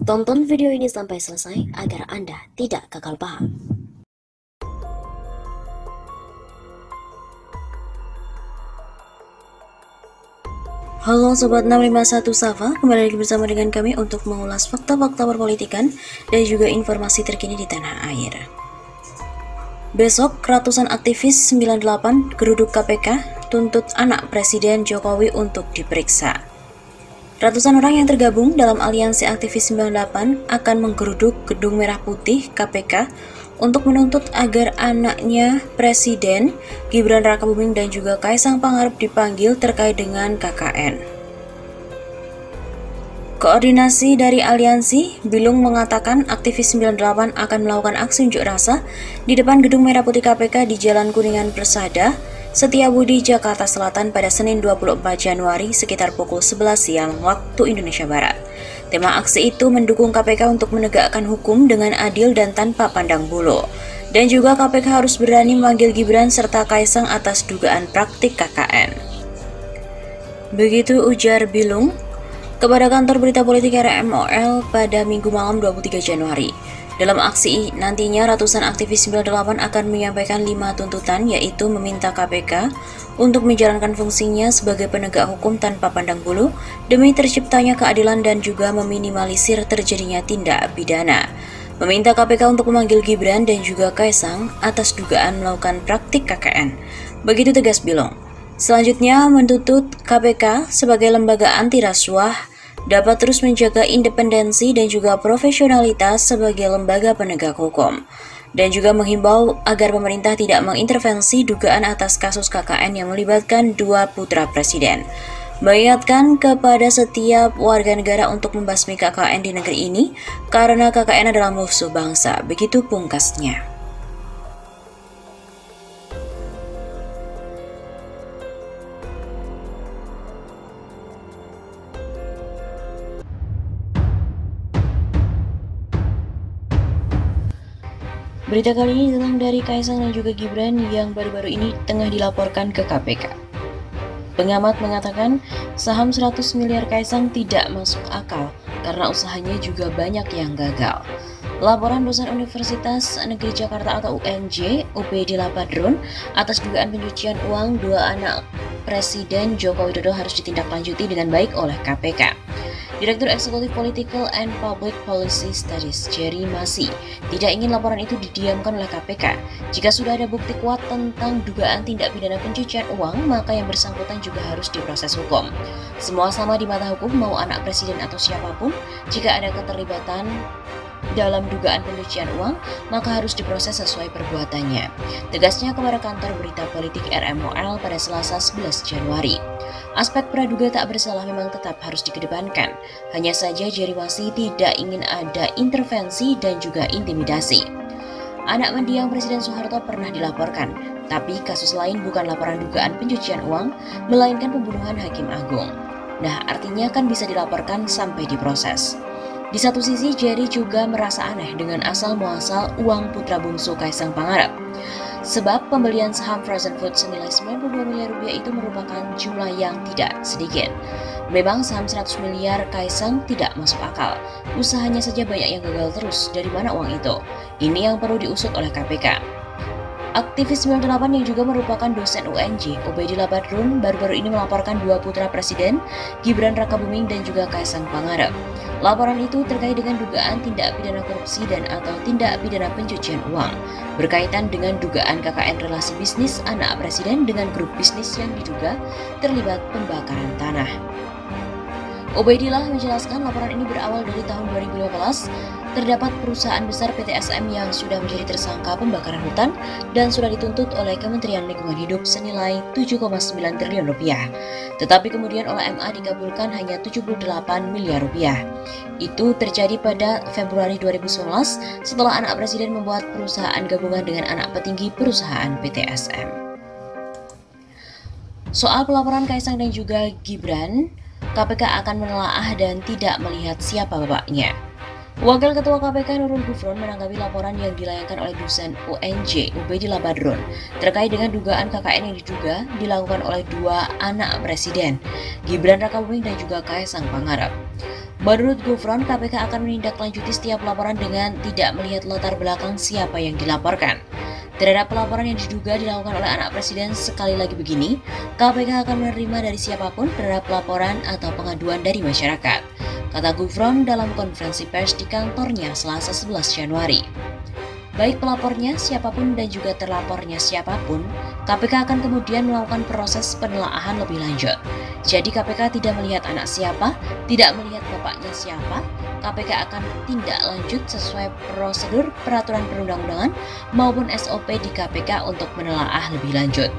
Tonton video ini sampai selesai agar Anda tidak gagal paham. Halo Sobat 651 Safa, kembali lagi bersama dengan kami untuk mengulas fakta-fakta perpolitikan dan juga informasi terkini di tanah air. Besok, ratusan aktivis 98 geruduk KPK tuntut anak Presiden Jokowi untuk diperiksa. Ratusan orang yang tergabung dalam aliansi aktivis 98 akan menggeruduk Gedung Merah Putih KPK untuk menuntut agar anaknya Presiden Gibran Rakabuming dan juga Kaisang Pangarep dipanggil terkait dengan KKN. Koordinasi dari aliansi Bilung mengatakan aktivis 98 akan melakukan aksi unjuk rasa di depan Gedung Merah Putih KPK di Jalan Kuningan Persada, Setiabudi, Jakarta Selatan pada Senin 24 Januari sekitar pukul 11 siang waktu Indonesia Barat. Tema aksi itu mendukung KPK untuk menegakkan hukum dengan adil dan tanpa pandang bulu. Dan juga KPK harus berani memanggil Gibran serta Kaisang atas dugaan praktik KKN. Begitu ujar Bilung kepada kantor berita politik RMOL pada Minggu malam 23 Januari. Dalam aksi nantinya ratusan aktivis 98 akan menyampaikan 5 tuntutan, yaitu meminta KPK untuk menjalankan fungsinya sebagai penegak hukum tanpa pandang bulu demi terciptanya keadilan dan juga meminimalisir terjadinya tindak pidana. Meminta KPK untuk memanggil Gibran dan juga Kaisang atas dugaan melakukan praktik KKN. Begitu tegas Bilung. Selanjutnya menuntut KPK sebagai lembaga anti rasuah dapat terus menjaga independensi dan juga profesionalitas sebagai lembaga penegak hukum, dan juga menghimbau agar pemerintah tidak mengintervensi dugaan atas kasus KKN yang melibatkan 2 putra presiden. Mengingatkan kepada setiap warga negara untuk membasmi KKN di negeri ini karena KKN adalah musuh bangsa, begitu pungkasnya. Berita kali ini datang dari Kaisang dan juga Gibran yang baru-baru ini tengah dilaporkan ke KPK. Pengamat mengatakan saham 100 miliar Kaisang tidak masuk akal karena usahanya juga banyak yang gagal. Laporan dosen Universitas Negeri Jakarta atau UNJ, UPD Lapadrun, atas dugaan pencucian uang 2 anak Presiden Joko Widodo harus ditindaklanjuti dengan baik oleh KPK. Direktur Eksekutif Political and Public Policy Studies, Jerry Masi, tidak ingin laporan itu didiamkan oleh KPK. Jika sudah ada bukti kuat tentang dugaan tindak pidana pencucian uang, maka yang bersangkutan juga harus diproses hukum. Semua sama di mata hukum, mau anak presiden atau siapapun. Jika ada keterlibatan dalam dugaan pencucian uang, maka harus diproses sesuai perbuatannya. Tegasnya kepada kantor berita politik RMOL pada Selasa 11 Januari. Aspek praduga tak bersalah memang tetap harus dikedepankan. Hanya saja Jerry Masi tidak ingin ada intervensi dan juga intimidasi. Anak mendiang Presiden Soeharto pernah dilaporkan, tapi kasus lain bukan laporan dugaan pencucian uang, melainkan pembunuhan Hakim Agung. Nah, artinya kan bisa dilaporkan sampai diproses. Di satu sisi, Jerry juga merasa aneh dengan asal-muasal uang putra bungsu Kaisang Pangarep. Sebab pembelian saham Frozen Food senilai 92 miliar rupiah itu merupakan jumlah yang tidak sedikit. Memang saham 100 miliar Kaisang tidak masuk akal. Usahanya saja banyak yang gagal terus. Dari mana uang itu? Ini yang perlu diusut oleh KPK. Aktivis 98 yang juga merupakan dosen UNJ, UPD Lapadrun, baru-baru ini melaporkan 2 putra presiden, Gibran Rakabuming dan juga Kaisang Pangarep. Laporan itu terkait dengan dugaan tindak pidana korupsi dan atau tindak pidana pencucian uang, berkaitan dengan dugaan KKN relasi bisnis anak presiden dengan grup bisnis yang diduga terlibat pembakaran tanah. Ubaidillah menjelaskan laporan ini berawal dari tahun 2015. Terdapat perusahaan besar PT SM yang sudah menjadi tersangka pembakaran hutan dan sudah dituntut oleh Kementerian Lingkungan Hidup senilai 7,9 triliun rupiah. Tetapi kemudian oleh MA dikabulkan hanya 78 miliar rupiah. Itu terjadi pada Februari 2019 setelah anak presiden membuat perusahaan gabungan dengan anak petinggi perusahaan PT SM. Soal pelaporan Kaisang dan juga Gibran, KPK akan menelaah dan tidak melihat siapa bapaknya. Wakil Ketua KPK Nurul Gufron menanggapi laporan yang dilayangkan oleh dosen UNJ Ubaidillah Badrun terkait dengan dugaan KKN yang diduga dilakukan oleh dua anak presiden, Gibran Rakabuming dan juga Kaisang Pangarep. Menurut Gufron, KPK akan menindaklanjuti setiap laporan dengan tidak melihat latar belakang siapa yang dilaporkan. Terhadap pelaporan yang diduga dilakukan oleh anak presiden, sekali lagi begini, KPK akan menerima dari siapapun terhadap laporan atau pengaduan dari masyarakat, kata Gufron dalam konferensi pers di kantornya Selasa 11 Januari. Baik pelapornya siapapun dan juga terlapornya siapapun, KPK akan kemudian melakukan proses penelaahan lebih lanjut. Jadi KPK tidak melihat anak siapa, tidak melihat bapaknya siapa, KPK akan tindak lanjut sesuai prosedur peraturan perundang-undangan maupun SOP di KPK untuk menelaah lebih lanjut.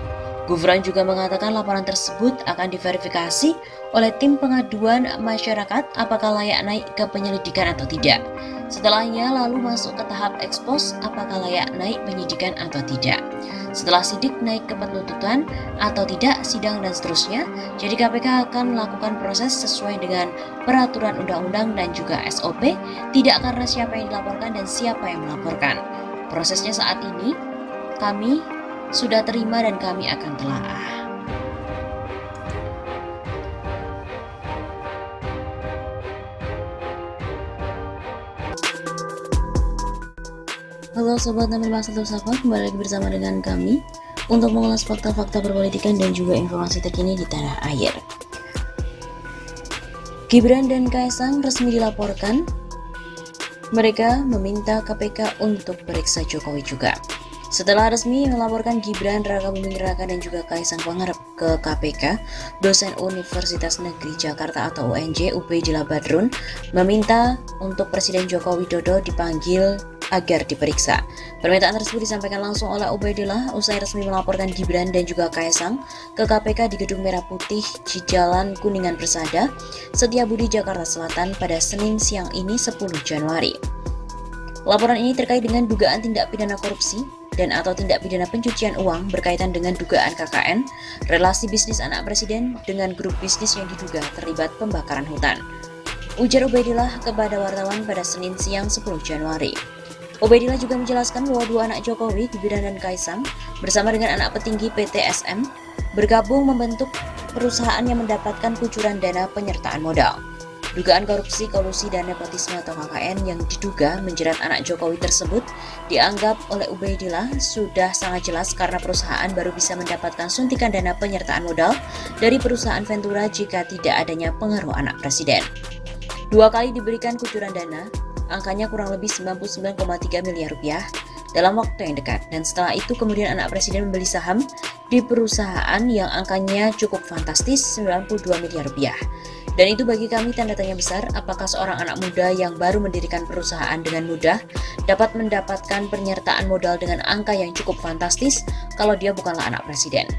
Gufron juga mengatakan laporan tersebut akan diverifikasi oleh tim pengaduan masyarakat apakah layak naik ke penyelidikan atau tidak. Setelahnya lalu masuk ke tahap ekspos apakah layak naik penyidikan atau tidak. Setelah sidik naik ke penuntutan atau tidak, sidang dan seterusnya. Jadi KPK akan melakukan proses sesuai dengan peraturan undang-undang dan juga SOP, tidak karena siapa yang dilaporkan dan siapa yang melaporkan. Prosesnya saat ini kami sudah terima dan kami akan telaah. Halo Sobat 651, kembali lagi bersama dengan kami untuk mengulas fakta-fakta perpolitikan dan juga informasi terkini di tanah air. Gibran dan Kaisang resmi dilaporkan. Mereka meminta KPK untuk periksa Jokowi juga. Setelah resmi melaporkan Gibran Rakabuming Raka dan juga Kaisang Pangarep ke KPK, dosen Universitas Negeri Jakarta atau UNJ Ubaidillah Badrun meminta untuk Presiden Joko Widodo dipanggil agar diperiksa. Permintaan tersebut disampaikan langsung oleh Ubaidillah usai resmi melaporkan Gibran dan juga Kaisang ke KPK di Gedung Merah Putih di Jalan Kuningan Persada, Setiabudi, Jakarta Selatan pada Senin siang ini 10 Januari. Laporan ini terkait dengan dugaan tindak pidana korupsi dan atau tindak pidana pencucian uang berkaitan dengan dugaan KKN, relasi bisnis anak presiden dengan grup bisnis yang diduga terlibat pembakaran hutan. Ujar Ubaidillah kepada wartawan pada Senin siang 10 Januari. Ubaidillah juga menjelaskan bahwa dua anak Jokowi, Gibran dan Kaisang, bersama dengan anak petinggi PT SM, bergabung membentuk perusahaan yang mendapatkan kucuran dana penyertaan modal. Dugaan korupsi, kolusi, dan nepotisme atau KKN yang diduga menjerat anak Jokowi tersebut dianggap oleh Ubaidillah sudah sangat jelas karena perusahaan baru bisa mendapatkan suntikan dana penyertaan modal dari perusahaan Ventura jika tidak adanya pengaruh anak presiden. 2 kali diberikan kucuran dana, angkanya kurang lebih 99,3 miliar rupiah dalam waktu yang dekat, dan setelah itu kemudian anak presiden membeli saham di perusahaan yang angkanya cukup fantastis 92 miliar rupiah. Dan itu bagi kami tanda tanya besar, apakah seorang anak muda yang baru mendirikan perusahaan dengan mudah dapat mendapatkan penyertaan modal dengan angka yang cukup fantastis kalau dia bukanlah anak presiden.